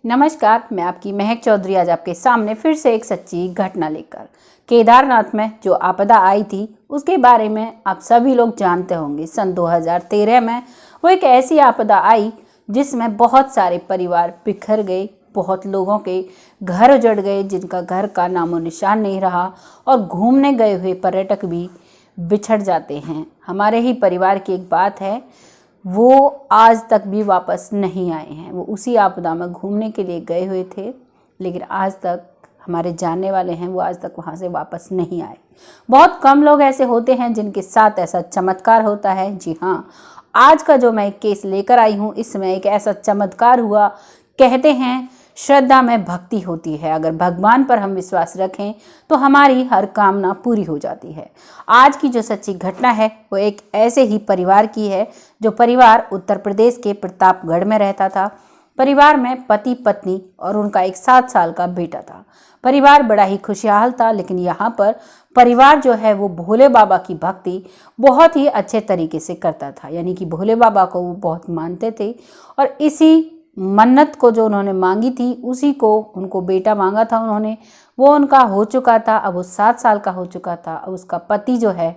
नमस्कार, मैं आपकी महक चौधरी आज आपके सामने फिर से एक सच्ची घटना लेकर केदारनाथ में जो आपदा आई थी उसके बारे में आप सभी लोग जानते होंगे। सन 2013 में वो एक ऐसी आपदा आई जिसमें बहुत सारे परिवार बिखर गए, बहुत लोगों के घर उजड़ गए, जिनका घर का नामो निशान नहीं रहा और घूमने गए हुए पर्यटक भी बिछड़ जाते हैं। हमारे ही परिवार की एक बात है, वो आज तक भी वापस नहीं आए हैं। वो उसी आपदा में घूमने के लिए गए हुए थे, लेकिन आज तक हमारे जानने वाले हैं वो आज तक वहाँ से वापस नहीं आए। बहुत कम लोग ऐसे होते हैं जिनके साथ ऐसा चमत्कार होता है। जी हाँ, आज का जो मैं केस लेकर आई हूँ इसमें एक ऐसा चमत्कार हुआ। कहते हैं श्रद्धा में भक्ति होती है, अगर भगवान पर हम विश्वास रखें तो हमारी हर कामना पूरी हो जाती है। आज की जो सच्ची घटना है वो एक ऐसे ही परिवार की है, जो परिवार उत्तर प्रदेश के प्रतापगढ़ में रहता था। परिवार में पति पत्नी और उनका एक 7 साल का बेटा था। परिवार बड़ा ही खुशहाल था, लेकिन यहाँ पर परिवार जो है वो भोले बाबा की भक्ति बहुत ही अच्छे तरीके से करता था, यानी कि भोले बाबा को वो बहुत मानते थे और इसी मन्नत को जो उन्होंने मांगी थी उसी को उनको बेटा मांगा था उन्होंने, वो उनका हो चुका था। अब वो 7 साल का हो चुका था। अब उसका पति जो है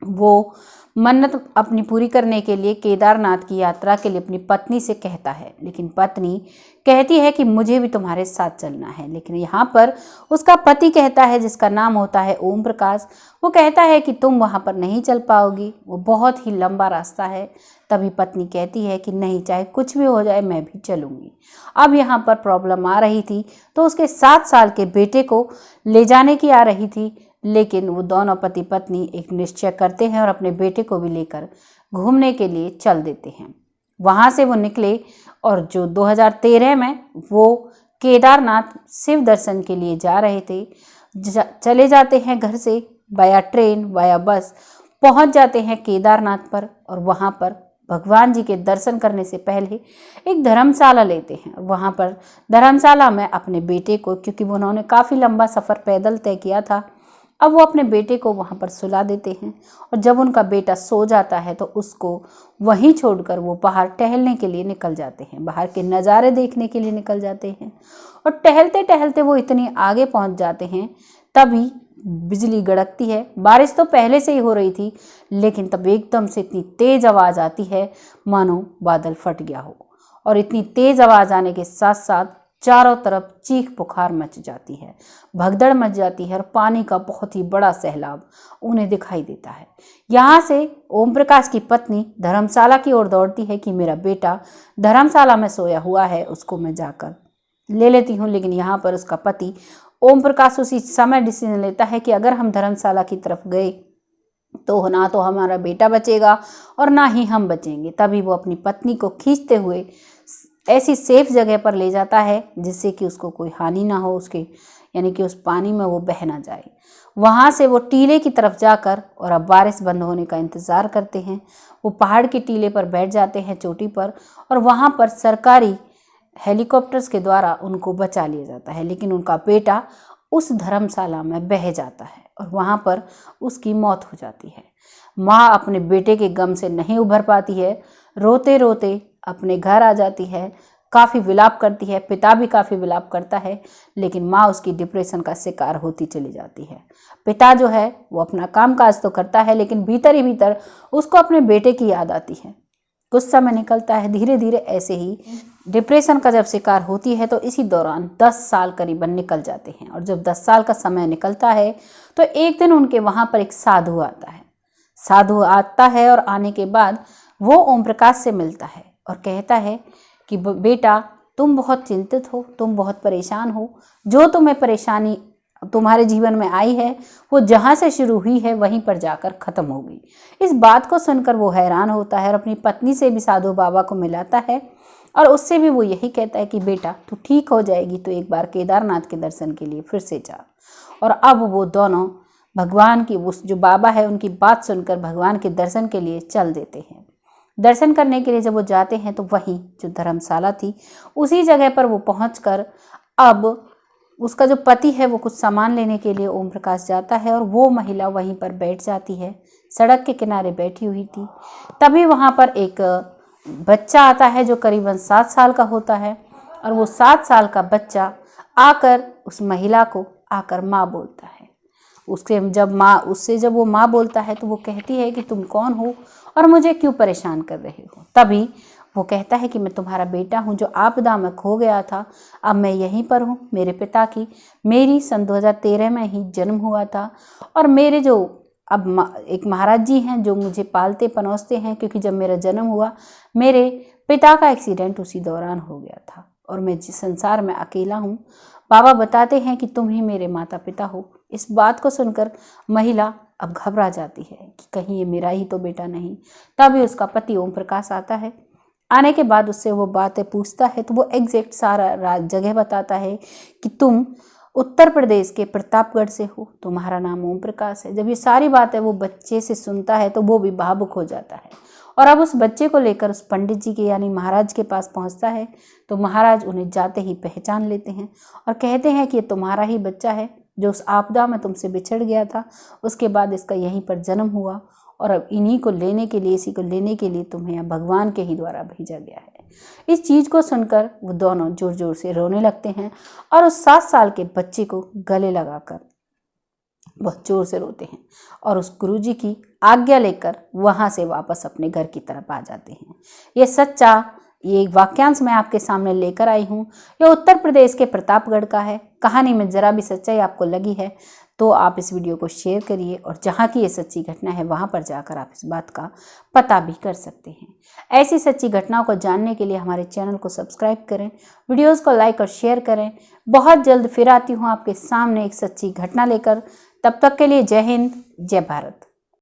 वो मन्नत अपनी पूरी करने के लिए केदारनाथ की यात्रा के लिए अपनी पत्नी से कहता है, लेकिन पत्नी कहती है कि मुझे भी तुम्हारे साथ चलना है। लेकिन यहाँ पर उसका पति कहता है, जिसका नाम होता है ओम प्रकाश, वो कहता है कि तुम वहाँ पर नहीं चल पाओगी, वो बहुत ही लंबा रास्ता है। तभी पत्नी कहती है कि नहीं, चाहे कुछ भी हो जाए मैं भी चलूँगी। अब यहाँ पर प्रॉब्लम आ रही थी तो उसके 7 साल के बेटे को ले जाने की आ रही थी, लेकिन वो दोनों पति पत्नी एक निश्चय करते हैं और अपने बेटे को भी लेकर घूमने के लिए चल देते हैं। वहाँ से वो निकले और जो 2013 में वो केदारनाथ शिव दर्शन के लिए जा रहे थे, चले जाते हैं घर से वाया ट्रेन वाया बस, पहुँच जाते हैं केदारनाथ पर और वहाँ पर भगवान जी के दर्शन करने से पहले एक धर्मशाला लेते हैं। वहाँ पर धर्मशाला में अपने बेटे को, क्योंकि उन्होंने काफ़ी लंबा सफ़र पैदल तय किया था, अब वो अपने बेटे को वहाँ पर सुला देते हैं और जब उनका बेटा सो जाता है तो उसको वहीं छोड़कर वो बाहर टहलने के लिए निकल जाते हैं, बाहर के नज़ारे देखने के लिए निकल जाते हैं। और टहलते टहलते वो इतनी आगे पहुँच जाते हैं, तभी बिजली गड़कती है। बारिश तो पहले से ही हो रही थी, लेकिन तब एकदम से इतनी तेज़ आवाज़ आती है मानो बादल फट गया हो। और इतनी तेज़ आवाज़ आने के साथ साथ चारों तरफ चीख पुकार मच जाती है, भगदड़ मच जाती है और पानी का बहुत ही बड़ा सैलाब उन्हें दिखाई देता है। यहाँ से ओम प्रकाश की पत्नी धर्मशाला की ओर दौड़ती है कि मेरा बेटा धर्मशाला में सोया हुआ है, उसको मैं जाकर ले लेती हूँ। लेकिन यहाँ पर उसका पति ओम प्रकाश उसी समय डिसीजन लेता है कि अगर हम धर्मशाला की तरफ गए तो ना तो हमारा बेटा बचेगा और ना ही हम बचेंगे। तभी वो अपनी पत्नी को खींचते हुए ऐसी सेफ जगह पर ले जाता है जिससे कि उसको कोई हानि ना हो, उसके यानी कि उस पानी में वो बह ना जाए। वहाँ से वो टीले की तरफ जाकर और अब बारिश बंद होने का इंतज़ार करते हैं। वो पहाड़ के टीले पर बैठ जाते हैं, चोटी पर, और वहाँ पर सरकारी हेलीकॉप्टर्स के द्वारा उनको बचा लिया जाता है। लेकिन उनका बेटा उस धर्मशाला में बह जाता है और वहाँ पर उसकी मौत हो जाती है। माँ अपने बेटे के गम से नहीं उभर पाती है, रोते रोते अपने घर आ जाती है, काफ़ी विलाप करती है, पिता भी काफ़ी विलाप करता है, लेकिन माँ उसकी डिप्रेशन का शिकार होती चली जाती है। पिता जो है वो अपना कामकाज तो करता है, लेकिन भीतर ही भीतर उसको अपने बेटे की याद आती है। कुछ समय निकलता है, धीरे धीरे ऐसे ही डिप्रेशन का जब शिकार होती है तो इसी दौरान 10 साल करीबन निकल जाते हैं। और जब 10 साल का समय निकलता है तो एक दिन उनके वहाँ पर एक साधु आता है। साधु आता है और आने के बाद वो ओम प्रकाश से मिलता है और कहता है कि बेटा तुम बहुत चिंतित हो, तुम बहुत परेशान हो, जो तुम्हें परेशानी तुम्हारे जीवन में आई है वो जहाँ से शुरू हुई है वहीं पर जाकर ख़त्म होगी। इस बात को सुनकर वो हैरान होता है और अपनी पत्नी से भी साधु बाबा को मिलाता है और उससे भी वो यही कहता है कि बेटा तू ठीक हो जाएगी, तो एक बार केदारनाथ के दर्शन के लिए फिर से जा। और अब वो दोनों भगवान की, उस जो बाबा है उनकी बात सुनकर भगवान के दर्शन के लिए चल देते हैं। दर्शन करने के लिए जब वो जाते हैं तो वहीं जो धर्मशाला थी उसी जगह पर वो पहुंचकर अब उसका जो पति है वो कुछ सामान लेने के लिए ओम प्रकाश जाता है और वो महिला वहीं पर बैठ जाती है, सड़क के किनारे बैठी हुई थी। तभी वहाँ पर एक बच्चा आता है जो करीबन 7 साल का होता है और वो 7 साल का बच्चा आकर उस महिला को आकर माँ बोलता है। उससे जब वो माँ बोलता है तो वो कहती है कि तुम कौन हो और मुझे क्यों परेशान कर रहे हो। तभी वो कहता है कि मैं तुम्हारा बेटा हूँ जो आपदा में खो गया था, अब मैं यहीं पर हूँ। मेरी सन 2013 में ही जन्म हुआ था और मेरे जो अब एक महाराज जी हैं जो मुझे पालते पनोसते हैं, क्योंकि जब मेरा जन्म हुआ मेरे पिता का एक्सीडेंट उसी दौरान हो गया था और मैं जिस संसार में अकेला हूँ। बाबा बताते हैं कि तुम ही मेरे माता पिता हो। इस बात को सुनकर महिला अब घबरा जाती है कि कहीं ये मेरा ही तो बेटा नहीं। तभी उसका पति ओम प्रकाश आता है। आने के बाद उससे वो बातें पूछता है तो वो एग्जैक्ट सारा जगह बताता है कि तुम उत्तर प्रदेश के प्रतापगढ़ से हो, तुम्हारा नाम ओम प्रकाश है। जब ये सारी बातें वो बच्चे से सुनता है तो वो भी भावुक हो जाता है और अब उस बच्चे को लेकर उस पंडित जी के यानी महाराज के पास पहुंचता है तो महाराज उन्हें जाते ही पहचान लेते हैं और कहते हैं कि ये तुम्हारा ही बच्चा है जो उस आपदा में तुमसे बिछड़ गया था, उसके बाद इसका यहीं पर जन्म हुआ और अब इसी को लेने के लिए तुम्हें यहाँ भगवान के ही द्वारा भेजा गया है। इस चीज़ को सुनकर वो दोनों जोर जोर से रोने लगते हैं और उस 7 साल के बच्चे को गले लगाकर बहुत जोर से रोते हैं और उस गुरुजी की आज्ञा लेकर वहाँ से वापस अपने घर की तरफ आ जाते हैं। ये एक वाक्यांश मैं आपके सामने लेकर आई हूँ। यह उत्तर प्रदेश के प्रतापगढ़ का है। कहानी में जरा भी सच्चाई आपको लगी है तो आप इस वीडियो को शेयर करिए और जहाँ की ये सच्ची घटना है वहाँ पर जाकर आप इस बात का पता भी कर सकते हैं। ऐसी सच्ची घटनाओं को जानने के लिए हमारे चैनल को सब्सक्राइब करें, वीडियोस को लाइक और शेयर करें। बहुत जल्द फिर आती हूँ आपके सामने एक सच्ची घटना लेकर। तब तक के लिए जय हिंद, जय भारत।